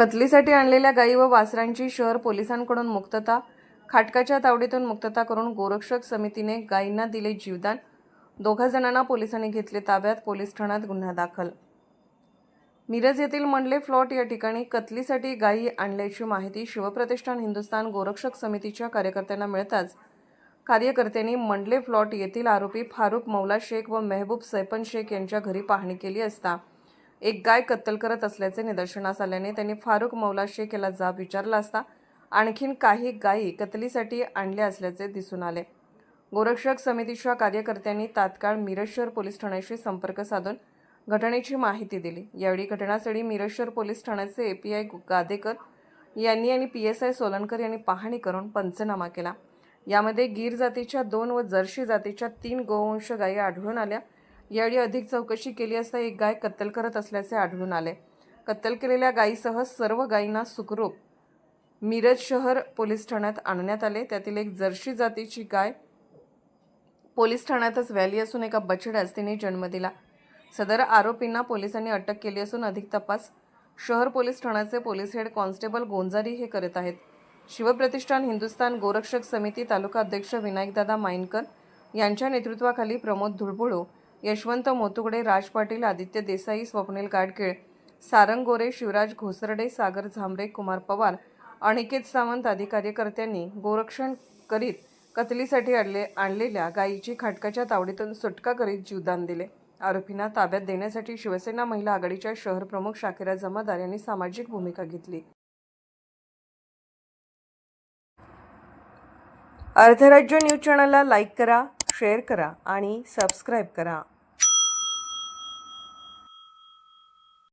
कत्लीसाठी आणलेल्या गायी व वासरांची शहर पोलिसांकडून मुक्तता, खाटकाच्या तावडीतून मुक्तता करून गोरक्षक समितीने गायींना दिले जीवदान। 2 जणांना पोलिसांनी घेतले ताब्यात, पोलीस ठाण्यात गुन्हा दाखल। मिरज येथील मंडले फ्लॉट या ठिकाणी कत्लीसाठी गायी आणल्याची माहिती शिवप्रतिष्ठान हिंदुस्थान गोरक्षक समितीच्या कार्यकर्त्यांना मिळताच कार्यकर्त्यांनी मंडले फ्लॉट येथील आरोपी फारुक मौला शेख व मेहबूब सैपन शेख यांच्या घरी पाहणी केली असता एक गाय कत्तल करत असल्याचे निदर्शनास आल्याने त्यांनी फारुक मौला शेख याला जाब विचारला असता आणखीन काही गायी कत्लीसाठी आणल्या असल्याचे दिसून आले। गोरक्षक समितीच्या कार्यकर्त्यांनी तात्काळ मिरज शहर पोलीस ठाण्याशी संपर्क साधून घटनेची माहिती दिली। यावेळी घटनास्थळी मिरज शहर पोलीस ठाण्याचे एपीआय गादेकर यांनी आणि पीएसआय सोलनकर यांनी पाहणी करून पंचनामा केला। यामध्ये गीर जातीच्या 2 व जर्सी जातीच्या 3 गोवंश गायी आढळून आल्या। यावेळी अधिक चौकशी केली असता एक गाय कत्तल करत असल्याचे आढळून आले। कत्तल केलेल्या गायीसह सर्व गायींना सुखरूप मिरज शहर पोलीस ठाण्यात आणण्यात आले। त्यातील एक जर्सी जातीची गाय पोलीस ठाण्यातच व्याली असून एका बछड्यास तिने जन्म दिला। सदर आरोपींना पोलिसांनी अटक केली असून अधिक तपास शहर पोलीस ठाण्याचे पोलीस हेड कॉन्स्टेबल गोंजारी हे करत आहेत। शिवप्रतिष्ठान हिंदुस्थान गोरक्षक समिती तालुका अध्यक्ष विनायकदादा माईनकर यांच्या नेतृत्वाखाली प्रमोद धुळबुळू, यशवंत मोतुगडे, राज पाटील, आदित्य देसाई, स्वप्नील गाडगीळ, सारंग गोरे, शिवराज घोसरडे, सागर झांबरे, कुमार पवार, अनिकेत सावंत आदी कार्यकर्त्यांनी गोरक्षण करीत कत्लीसाठी आणलेल्या गायीची खाटकाच्या तावडीतून सुटका करीत जीवदान दिले। आरोपींना ताब्यात देण्यासाठी शिवसेना महिला आघाडीच्या शहर प्रमुख शाकिरा जमादार यांनी सामाजिक भूमिका घेतली। अर्धराज्य न्यूज चॅनलला लाईक करा, शेअर करा आणि सबस्क्राईब करा।